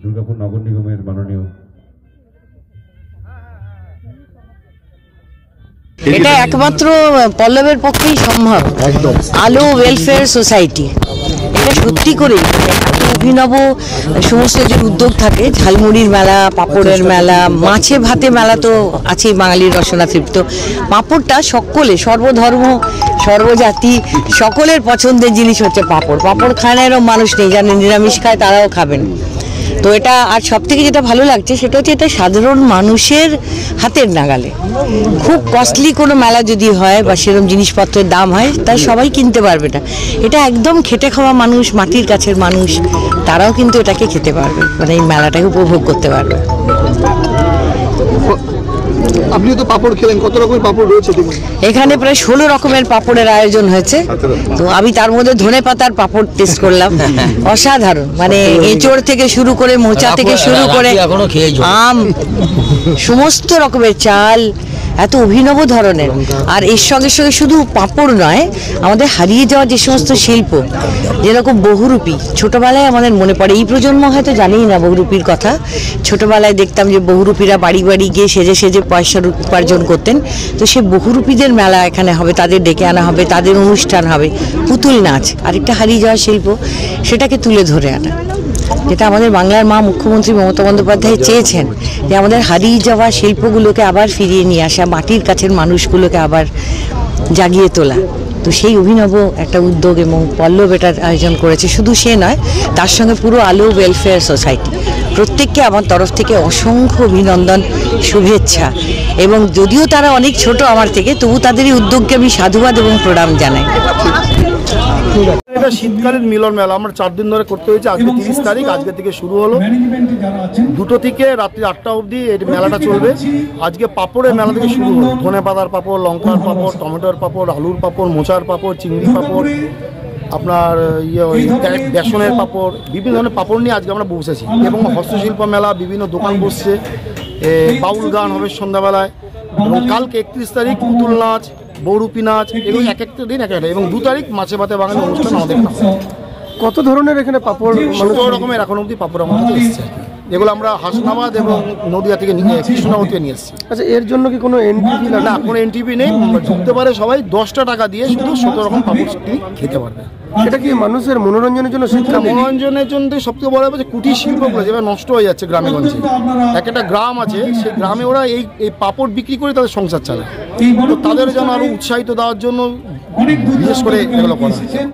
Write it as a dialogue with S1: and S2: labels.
S1: দুর্গাপুর নগর নিগমের মাননীয়
S2: এটা একমাত্র পল্লবের পক্ষেই সম্ভব। আলো ওয়েলফেয়ার সোসাইটি এটা সত্যি করে অভিনব সমস্ত যে উদ্যোগ থাকে, ঝালমুড়ির মেলা, পাঁপড়ের মেলা, মাছে ভাতে মেলা তো আছেই, বাঙালির রসনা তৃপ্ত। পাঁপড়টা সকলে, সর্বধর্ম সর্বজাতি সকলের পছন্দের জিনিস হচ্ছে পাঁপড়। পাঁপড় খায় না এরকম মানুষ নেই, যারা নিরামিষ খায় তারাও খাবেন। তো এটা আর সব থেকে যেটা ভালো লাগছে সেটা হচ্ছে এটা সাধারণ মানুষের হাতের নাগালে। খুব কস্টলি কোনো মেলা যদি হয় বা সেরকম জিনিসপত্রের দাম হয় তাই সবাই কিনতে পারবে না। এটা একদম খেটে খাওয়া মানুষ, মাটির কাছের মানুষ, তারাও কিন্তু এটাকে খেতে পারবে, মানে এই মেলাটাকে উপভোগ করতে পারবে।
S3: আপনি তো পাপড় খেলেন, কত রকমের পাপড় রয়েছে?
S2: এখানে প্রায় 16 রকমের পাপড়ের আয়োজন হয়েছে। তো আমি তার মধ্যে ধনে পাতার পাপড় টেস্ট করলাম, অসাধারণ। মানে এঁচড় থেকে শুরু করে, মোচা থেকে শুরু করে আম, সমস্ত রকমের চাল, এত অভিনব ধরনের। আর এর সঙ্গে সঙ্গে শুধু পাঁপড় নয়, আমাদের হারিয়ে যাওয়া যে সমস্ত শিল্প, যেরকম বহুরূপী, ছোটবেলায় আমাদের মনে পড়ে, এই প্রজন্ম হয়তো জানেই না বহুরূপীর কথা। ছোটবেলায় দেখতাম যে বহুরূপীরা বাড়ি বাড়ি গিয়ে সেজে সেজে পয়সা উপার্জন করতেন। তো সে বহুরূপীদের মেলা এখানে হবে, তাদের ডেকে আনা হবে, তাদের অনুষ্ঠান হবে। পুতুল নাচ আরেকটা হারিয়ে যাওয়া শিল্প, সেটাকে তুলে ধরে আনা, যেটা আমাদের বাংলার মা মুখ্যমন্ত্রী মমতা বন্দ্যোপাধ্যায় চেয়েছেন, যে আমাদের হারিয়ে যাওয়া শিল্পগুলোকে আবার ফিরিয়ে নিয়ে আসা, মাটির কাছের মানুষগুলোকে আবার জাগিয়ে তোলা। তো সেই অভিনব একটা উদ্যোগ এবং পল্লব এটার আয়োজন করেছে। শুধু সে নয়, তার সঙ্গে পুরো আলো ওয়েলফেয়ার সোসাইটি, প্রত্যেককে আমার তরফ থেকে অসংখ্য অভিনন্দন, শুভেচ্ছা। এবং যদিও তারা অনেক ছোট আমার থেকে, তবু তাদের এই উদ্যোগকে আমি সাধুবাদ এবং প্রণাম জানাই।
S3: এটা শীতকালীন মিলন মেলা আমরা 4 দিন ধরে করতে হয়েছে। আজকে 30 তারিখ, আজকে থেকে শুরু হলো। 2টো থেকে রাত্রি 8টা অবধি এই মেলাটা চলবে। আজকে পাঁপড়ের মেলা থেকে শুরু হলো। ধনে পাতার পাঁপড়, লঙ্কার পাঁপড়, টমেটোর পাঁপড়, আলুর পাঁপড়, মোচার পাঁপড়, চিংড়ি পাঁপড়, আপনার বেসনের পাঁপড়, বিভিন্ন ধরনের পাঁপড় নিয়ে আজকে আমরা বসেছি। এবং হস্তশিল্প মেলা, বিভিন্ন দোকান বসছে, বাউল গান হবে সন্ধ্যাবেলায়। এবং কালকে 31 তারিখ পুতুল নাচ, বহুরূপী নাচ, এগুলো এক একটা দিন এক একটা। এবং 2 তারিখ মাছে ভাতে বাঙালি অনুষ্ঠান আমাদের।
S4: কত ধরনের এখানে পাপড়?
S3: 16 রকমের এখন অবধি পাপড় আমাদের এসছে। এগুলো আমরা হাসনাবাদ এবং নদিয়া থেকে কৃষ্ণনগর থেকে নিয়ে এসেছি।
S4: আচ্ছা, এর জন্য কি কোনো এন্ট্রি?
S3: না, কোনো এন্ট্রি নেই। ঢুকতে পারে সবাই, 10টা টাকা দিয়ে শুধু 17 রকম পাপড় খেতে পারবে।
S4: এটা কি মানুষের মনোরঞ্জনের জন্য?
S3: মনোরঞ্জনের জন্য সবথেকে বড় ব্যাপার কুটির শিল্পগুলো যেভাবে নষ্ট হয়ে যাচ্ছে গ্রামে গঞ্জে। একটা গ্রাম আছে, সেই গ্রামে ওরা এই পাপড় বিক্রি করে তাদের সংসার চালায়। তো তাদের যেন আরো উৎসাহিত দেওয়ার জন্য বিশেষ করে এগুলো করা।